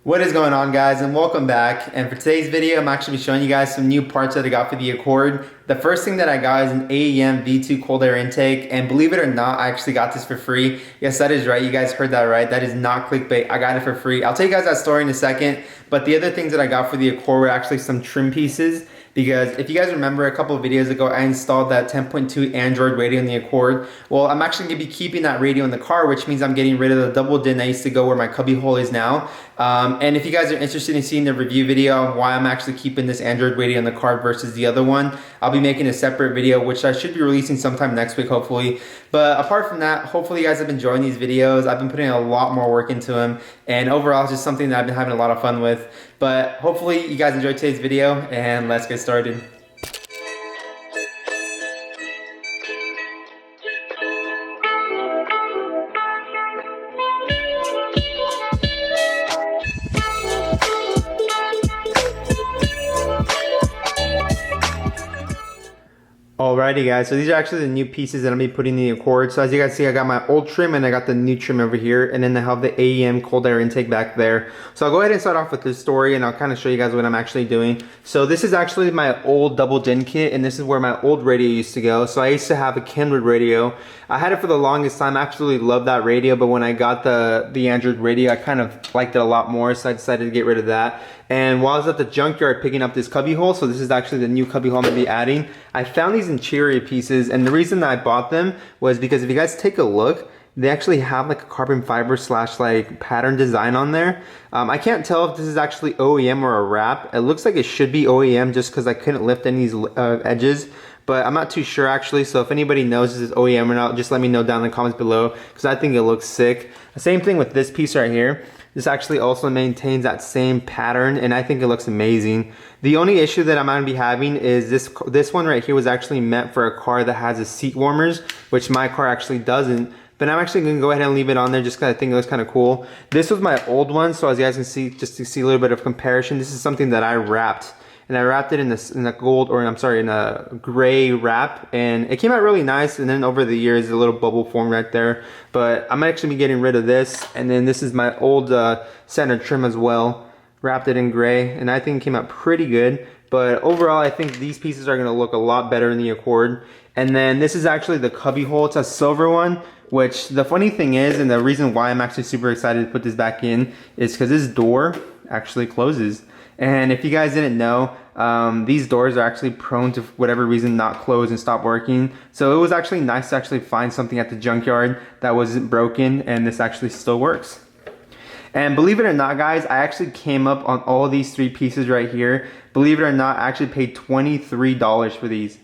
What is going on, guys, and welcome back. And for today's video, I'm actually showing you guys some new parts that I got for the Accord. The first thing that I got is an AEM V2 cold air intake, and believe it or not, I actually got this for free. Yes, that is right. You guys heard that right. That is not clickbait. I got it for free. I'll tell you guys that story in a second, but the other things that I got for the Accord were actually some trim pieces. Because if you guys remember a couple of videos ago, I installed that 10.2 Android radio in the Accord. Well, I'm actually going to be keeping that radio in the car, which means I'm getting rid of the double DIN that used to go where my cubby hole is now. And if you guys are interested in seeing the review video on why I'm actually keeping this Android radio in the car versus the other one, I'll be making a separate video, which I should be releasing sometime next week, hopefully. But apart from that, hopefully you guys have been enjoying these videos. I've been putting a lot more work into them, and overall it's just something that I've been having a lot of fun with. But hopefully you guys enjoyed today's video, and let's get started. Alrighty guys, so these are actually the new pieces that I'm going to be putting in the Accord. So as you guys see, I got my old trim and I got the new trim over here, and then I have the AEM cold air intake back there. So I'll go ahead and start off with this story, and I'll kind of show you guys what I'm actually doing. So this is actually my old double DIN kit, and this is where my old radio used to go. So I used to have a Kenwood radio. I had it for the longest time. I absolutely loved that radio, but when I got the Android radio, I kind of liked it a lot more, so I decided to get rid of that. And while I was at the junkyard picking up this cubby hole, so this is actually the new cubby hole I'm going to be adding, I found these interior pieces, and the reason that I bought them was because if you guys take a look, they actually have like a carbon fiber slash like pattern design on there. I can't tell if this is actually OEM or a wrap. It looks like it should be OEM just because I couldn't lift any of these edges. But I'm not too sure actually, so if anybody knows this is OEM or not, just let me know down in the comments below, because I think it looks sick. The same thing with this piece right here. This actually also maintains that same pattern, and I think it looks amazing. The only issue that I'm going to be having is this one right here was actually meant for a car that has a seat warmers, which my car actually doesn't. But I'm actually going to go ahead and leave it on there just because I think it looks kind of cool. This was my old one, so as you guys can see, just to see a little bit of comparison, this is something that I wrapped. And I wrapped it in a gold, or I'm sorry, in a gray wrap, and it came out really nice. And then over the years, a little bubble formed right there. But I'm actually be getting rid of this, and then this is my old center trim as well. Wrapped it in gray, and I think it came out pretty good. But overall, I think these pieces are gonna look a lot better in the Accord. And then this is actually the cubby hole. It's a silver one, which the funny thing is, and the reason why I'm actually super excited to put this back in is because this door actually closes. And if you guys didn't know, these doors are actually prone to whatever reason not close and stop working. So it was actually nice to actually find something at the junkyard that wasn't broken, and this actually still works. And believe it or not, guys, I actually came up on all these three pieces right here. Believe it or not, I actually paid $23 for these.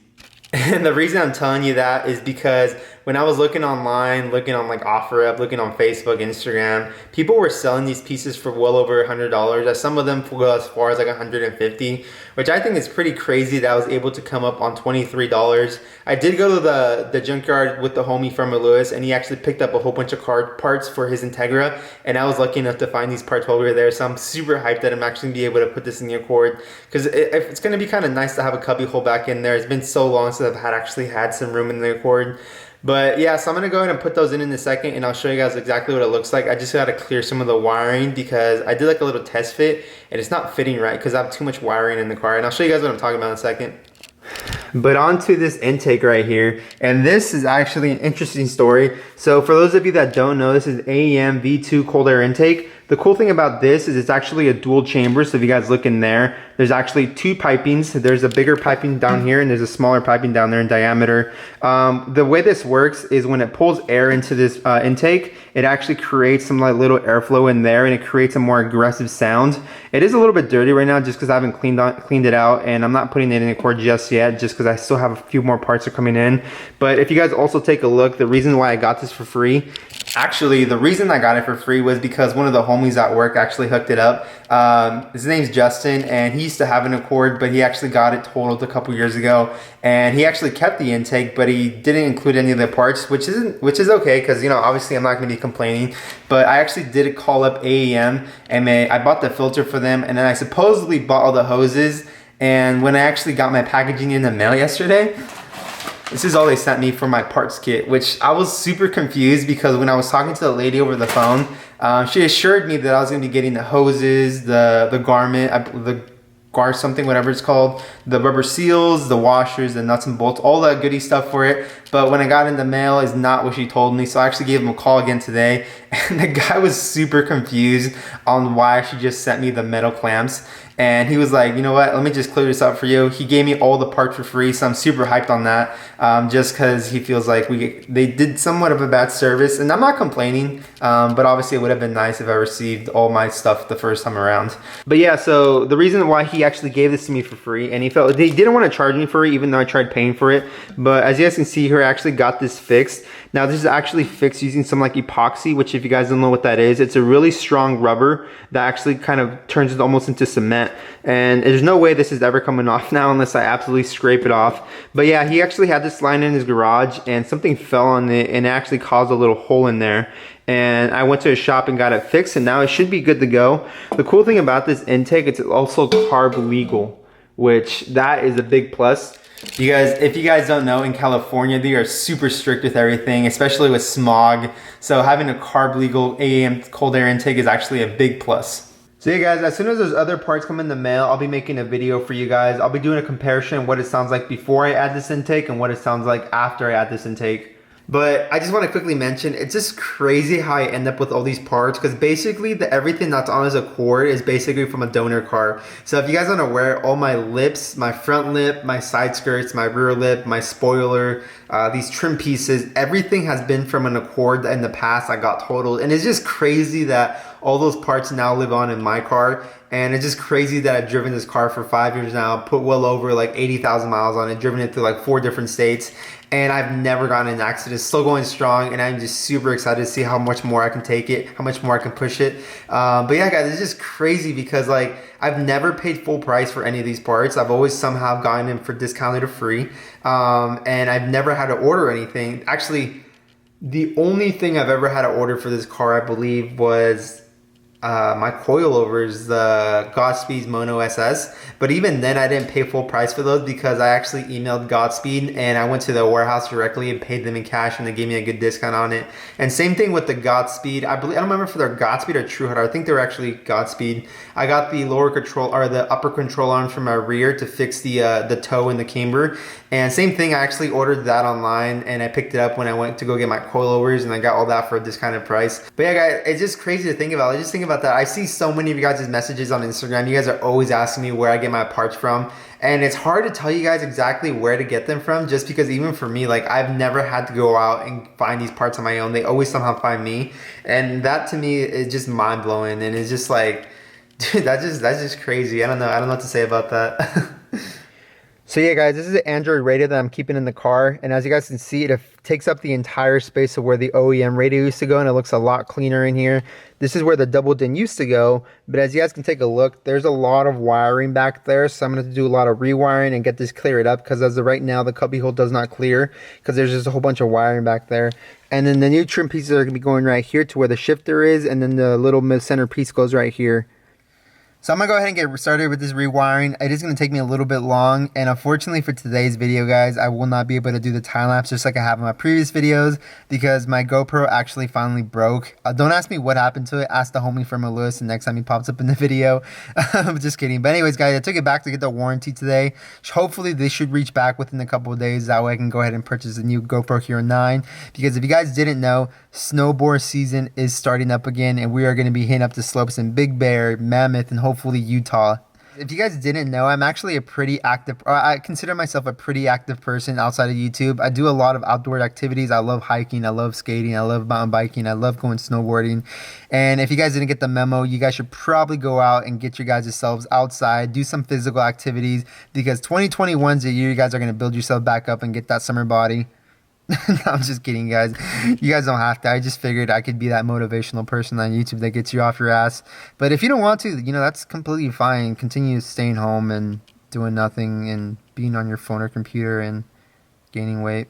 And the reason I'm telling you that is because when I was looking online, looking on like OfferUp, looking on Facebook, Instagram, people were selling these pieces for well over $100. Some of them go as far as like $150, which I think is pretty crazy that I was able to come up on $23. I did go to the junkyard with the homie from Lewis, and he actually picked up a whole bunch of car parts for his Integra, and I was lucky enough to find these parts while we were there. So I'm super hyped that I'm actually going to be able to put this in the Accord, because it's going to be kind of nice to have a cubby hole back in there. It's been so long since I've actually had some room in the Accord. But yeah, so I'm gonna go ahead and put those in a second, and I'll show you guys exactly what it looks like. I just gotta clear some of the wiring because I did like a little test fit, and it's not fitting right because I have too much wiring in the car. And I'll show you guys what I'm talking about in a second. But onto this intake right here, and this is actually an interesting story. So for those of you that don't know, this is AEM V2 cold air intake. The cool thing about this is it's actually a dual chamber. So if you guys look in there, there's actually two pipings. There's a bigger piping down here, and there's a smaller piping down there in diameter. The way this works is when it pulls air into this intake, it actually creates some like little airflow in there, and it creates a more aggressive sound. It is a little bit dirty right now just because I haven't cleaned it out, and I'm not putting it in the Accord just yet, just because I still have a few more parts are coming in. But if you guys also take a look, the reason why I got this for free, actually the reason I got it for free was because one of the homies at work actually hooked it up. His name's Justin, and he used to have an Accord, but he actually got it totaled a couple years ago, and he actually kept the intake, but he didn't include any of the parts, which is okay, because you know, obviously I'm not going to be complaining. But I actually did call up AEM, and I bought the filter for them, and then I supposedly bought all the hoses. And when I actually got my packaging in the mail yesterday, This is all they sent me for my parts kit, which I was super confused because when I was talking to the lady over the phone, she assured me that I was going to be getting the hoses, the garment, the guard something, whatever it's called, the rubber seals, the washers, the nuts and bolts, all that goody stuff for it. But when I got in the mail is not what she told me. So I actually gave him a call again today, and the guy was super confused on why she just sent me the metal clamps. And he was like, you know what, let me just clear this up for you. He gave me all the parts for free, so I'm super hyped on that, just because he feels like they did somewhat of a bad service. And I'm not complaining, but obviously it would have been nice if I received all my stuff the first time around. But yeah, so the reason why he actually gave this to me for free, and he felt they didn't want to charge me for it, even though I tried paying for it. But as you guys can see here, I actually got this fixed. Now this is actually fixed using some like epoxy, which if you guys don't know what that is, it's a really strong rubber that actually kind of turns it almost into cement. And there's no way this is ever coming off now unless I absolutely scrape it off. But yeah, he actually had this line in his garage and something fell on it and it actually caused a little hole in there. And I went to a shop and got it fixed, and now it should be good to go. The cool thing about this intake, it's also carb legal, which that is a big plus. You guys, if you guys don't know, in California, they are super strict with everything, especially with smog. So having a carb legal AEM cold air intake is actually a big plus. So yeah guys, as soon as those other parts come in the mail, I'll be making a video for you guys. I'll be doing a comparison of what it sounds like before I add this intake and what it sounds like after I add this intake. But I just want to quickly mention, it's just crazy how I end up with all these parts, because basically everything that's on this Accord is basically from a donor car. So if you guys aren't aware, all my lips, my front lip, my side skirts, my rear lip, my spoiler, these trim pieces, everything has been from an Accord that in the past I got totaled. And it's just crazy that all those parts now live on in my car. And it's just crazy that I've driven this car for 5 years now, put well over like 80,000 miles on it, driven it through like 4 different states, and I've never gotten in an accident. It's still going strong, and I'm just super excited to see how much more I can take it, how much more I can push it. But yeah, guys, it's just crazy because like I've never paid full price for any of these parts. I've always somehow gotten them for discounted or free, and I've never had to order anything. Actually, the only thing I've ever had to order for this car, I believe, was my coilovers, the Godspeed's Mono SS. But even then I didn't pay full price for those because I actually emailed Godspeed and I went to the warehouse directly and paid them in cash, and they gave me a good discount on it. And same thing with the Godspeed. I don't remember if they're Godspeed or TrueHeart. I think they're actually Godspeed. I got the lower control or the upper control arms for my rear to fix the toe and the camber. And same thing, I actually ordered that online and I picked it up when I went to go get my coilovers, and I got all that for a discounted price. But yeah guys, it's just crazy to think about. I just think about that. I see so many of you guys' messages on Instagram. You guys are always asking me where I get my parts from, and it's hard to tell you guys exactly where to get them from, just because even for me, like I've never had to go out and find these parts on my own. They always somehow find me, and that to me is just mind-blowing. And it's just like, dude, that's just crazy. I don't know what to say about that. So yeah guys, this is an Android radio that I'm keeping in the car, and as you guys can see, it takes up the entire space of where the OEM radio used to go, and it looks a lot cleaner in here. This is where the double din used to go, but as you guys can take a look, there's a lot of wiring back there, so I'm going to do a lot of rewiring and get this cleared up, because as of right now, the cubby hole does not clear, because there's just a whole bunch of wiring back there. And then the new trim pieces are going to be going right here to where the shifter is, and then the little mid-center piece goes right here. So I'm going to go ahead and get started with this rewiring. It is going to take me a little bit long, and unfortunately for today's video guys, I will not be able to do the time lapse just like I have in my previous videos, because my GoPro actually finally broke. Don't ask me what happened to it, ask the homie from Lewis the next time he pops up in the video. I'm just kidding. But anyways guys, I took it back to get the warranty today. Hopefully they should reach back within a couple of days, that way I can go ahead and purchase a new GoPro Hero 9, because if you guys didn't know, snowboard season is starting up again, and we are going to be hitting up the slopes in Big Bear, Mammoth, and hopefully Utah. If you guys didn't know, I'm actually a pretty active, I consider myself a pretty active person outside of YouTube. I do a lot of outdoor activities. I love hiking, I love skating, I love mountain biking, I love going snowboarding. And if you guys didn't get the memo, you guys should probably go out and get your guys yourselves outside, do some physical activities, because 2021 is a year you guys are going to build yourself back up and get that summer body. No, I'm just kidding, guys. You guys don't have to. I just figured I could be that motivational person on YouTube that gets you off your ass. But if you don't want to, you know, that's completely fine. Continue staying home and doing nothing and being on your phone or computer and gaining weight.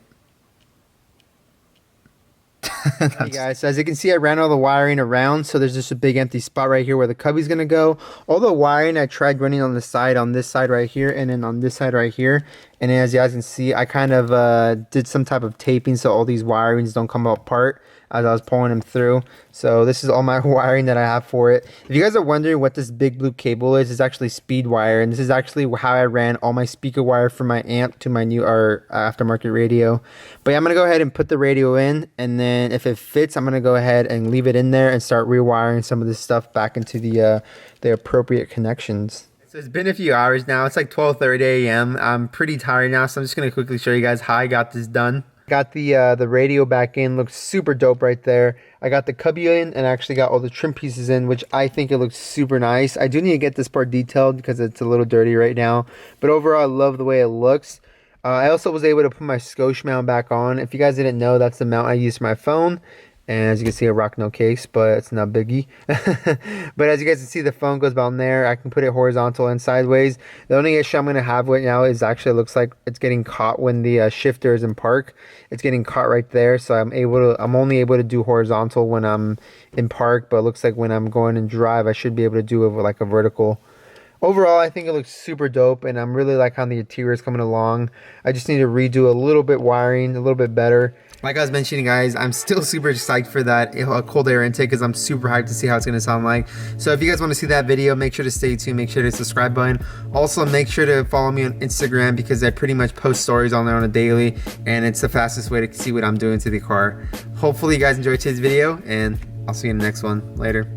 Hey guys, so as you can see, I ran all the wiring around, so there's just a big empty spot right here where the cubby's gonna go. All the wiring I tried running on the side, on this side right here, and then on this side right here. And then as you guys can see, I kind of did some type of taping so all these wirings don't come apart as I was pulling them through. So this is all my wiring that I have for it. If you guys are wondering what this big blue cable is, it's actually speed wire, and this is actually how I ran all my speaker wire from my amp to my new aftermarket radio. But yeah, I'm gonna go ahead and put the radio in, and then if it fits, I'm gonna go ahead and leave it in there and start rewiring some of this stuff back into the appropriate connections. So it's been a few hours now. It's like 12:30 a.m. I'm pretty tired now, so I'm just gonna quickly show you guys how I got this done. Got the radio back in. Looks super dope right there. I got the cubby in and actually got all the trim pieces in, which I think it looks super nice. I do need to get this part detailed because it's a little dirty right now, but overall I love the way it looks. I also was able to put my Scotch mount back on. If you guys didn't know, that's the mount I use for my phone. And as you can see, I rock no case, but it's not biggie. But as you guys can see, the phone goes on there. I can put it horizontal and sideways. The only issue I'm going to have right now is actually it looks like it's getting caught when the shifter is in park. It's getting caught right there, so I'm only able to do horizontal when I'm in park, but it looks like when I'm going in drive, I should be able to do it with like a vertical. Overall, I think it looks super dope, and I'm really like how the interior is coming along. I just need to redo a little bit wiring, a little bit better. Like I was mentioning, guys, I'm still super psyched for that cold air intake because I'm super hyped to see how it's going to sound like. So if you guys want to see that video, make sure to stay tuned. Make sure to subscribe button. Also, make sure to follow me on Instagram because I pretty much post stories on there on a daily, and it's the fastest way to see what I'm doing to the car. Hopefully, you guys enjoyed today's video, and I'll see you in the next one. Later.